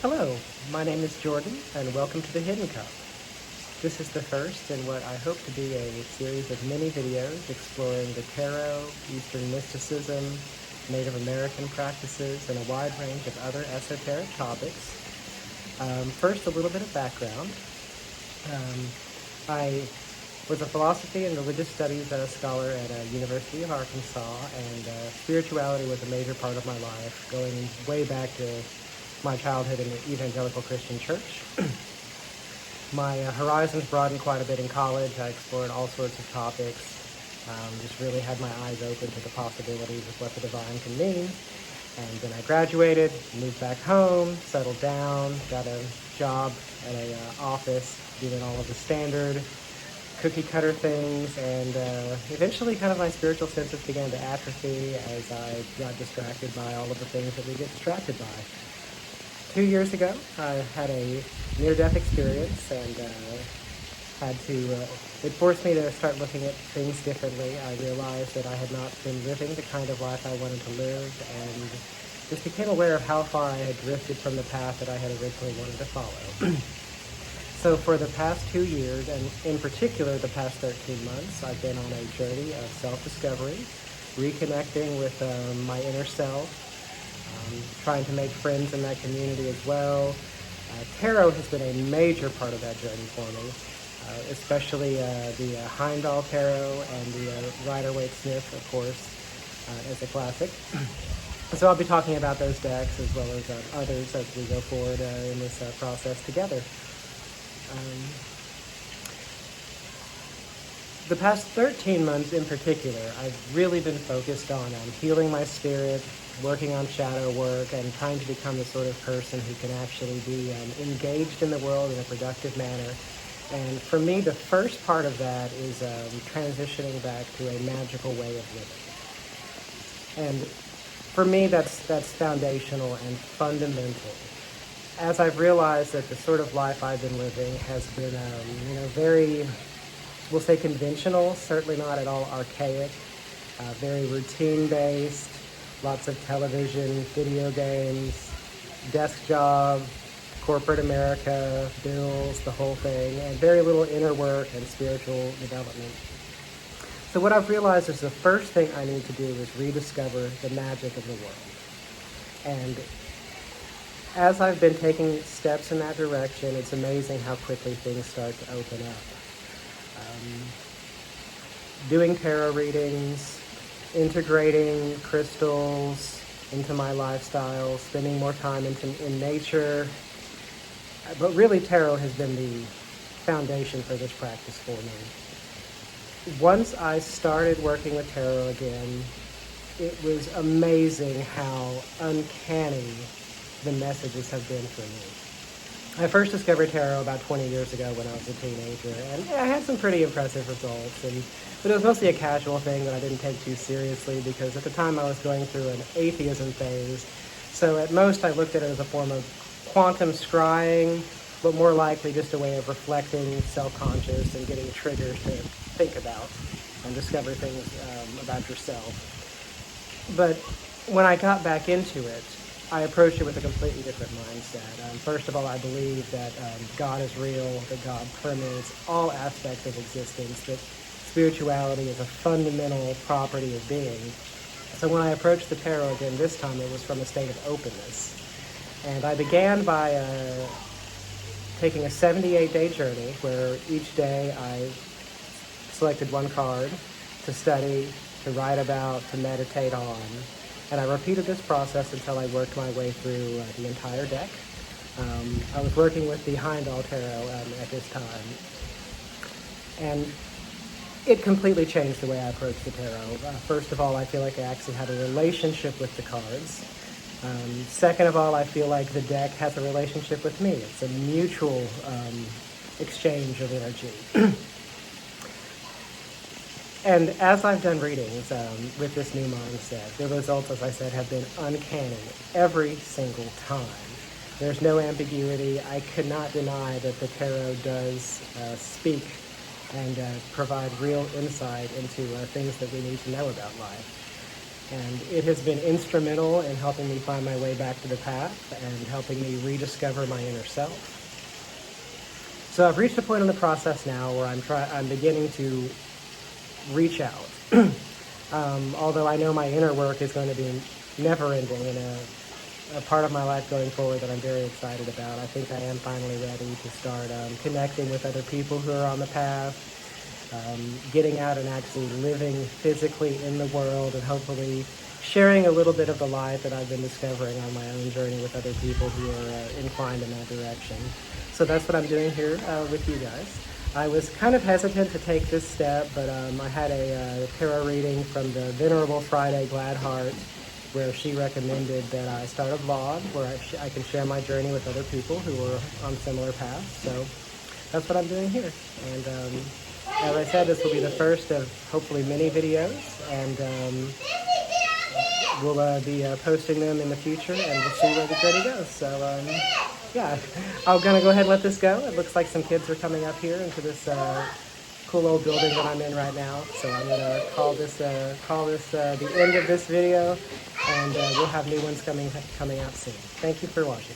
Hello, my name is Jordan, and welcome to the Hidden Cup. This is the first in what I hope to be a series of mini videos exploring the tarot, Eastern mysticism, Native American practices, and a wide range of other esoteric topics. First, a little bit of background. I was a philosophy and religious studies scholar at University of Arkansas, and spirituality was a major part of my life, going way back to my childhood in the evangelical Christian church. My horizons broadened quite a bit in college. I explored all sorts of topics, just really had my eyes open to the possibilities of what the divine can mean. And then I graduated, moved back home, settled down, got a job at a office doing all of the standard cookie cutter things, and eventually kind of my spiritual senses began to atrophy as I got distracted by all of the things that we get distracted by. 2 years ago, I had a near-death experience, and it forced me to start looking at things differently. I realized that I had not been living the kind of life I wanted to live, and just became aware of how far I had drifted from the path that I had originally wanted to follow. So for the past 2 years, and in particular the past 13 months, I've been on a journey of self-discovery, reconnecting with my inner self, trying to make friends in that community as well. Tarot has been a major part of that journey for me, especially the Heimdall Tarot and the Rider-Waite-Smith, of course, as a classic. So I'll be talking about those decks as well as others as we go forward in this process together. The past 13 months in particular, I've really been focused on healing my spirit, working on shadow work, and trying to become the sort of person who can actually be engaged in the world in a productive manner. And for me, the first part of that is transitioning back to a magical way of living. And for me, that's foundational and fundamental. As I've realized that the sort of life I've been living has been, very, we'll say conventional, certainly not at all archaic, very routine-based, lots of television, video games, desk job, corporate America, bills, the whole thing, and very little inner work and spiritual development. So what I've realized is the first thing I need to do is rediscover the magic of the world. And as I've been taking steps in that direction, it's amazing how quickly things start to open up. Doing tarot readings, integrating crystals into my lifestyle, spending more time in nature. But really, tarot has been the foundation for this practice for me. Once I started working with tarot again, it was amazing how uncanny the messages have been for me. I first discovered tarot about 20 years ago when I was a teenager, and I had some pretty impressive results, but it was mostly a casual thing that I didn't take too seriously because at the time I was going through an atheism phase. So at most I looked at it as a form of quantum scrying, but more likely just a way of reflecting self-conscious and getting triggers to think about and discover things about yourself. But when I got back into it, I approached it with a completely different mindset. First of all, I believe that God is real, that God permeates all aspects of existence, that spirituality is a fundamental property of being. So when I approached the tarot again this time, it was from a state of openness. And I began by taking a 78-day journey where each day I selected one card to study, to write about, to meditate on. And I repeated this process until I worked my way through the entire deck. I was working with the Heimdall Tarot at this time. And it completely changed the way I approached the tarot. First of all, I feel like I actually had a relationship with the cards. Second of all, I feel like the deck has a relationship with me. It's a mutual exchange of energy. And as I've done readings with this new mindset, the results, as I said, have been uncanny every single time. There's no ambiguity. I could not deny that the tarot does speak and provide real insight into things that we need to know about life. And it has been instrumental in helping me find my way back to the path and helping me rediscover my inner self. So I've reached a point in the process now where I'm beginning to reach out. Although I know my inner work is going to be never-ending and a part of my life going forward that I'm very excited about. I think I am finally ready to start connecting with other people who are on the path, getting out and actually living physically in the world, and hopefully sharing a little bit of the life that I've been discovering on my own journey with other people who are inclined in that direction. So that's what I'm doing here with you guys. I was kind of hesitant to take this step, but I had a tarot reading from the Venerable Friday Gladheart, where she recommended that I start a vlog where I can share my journey with other people who are on similar paths. So that's what I'm doing here. And as I said, this will be the first of hopefully many videos, and we'll be posting them in the future, and we'll see where the journey goes. So yeah, I'm gonna go ahead and let this go. It looks like some kids are coming up here into this cool old building that I'm in right now. So I'm gonna call this the end of this video, and we'll have new ones coming out soon. Thank you for watching.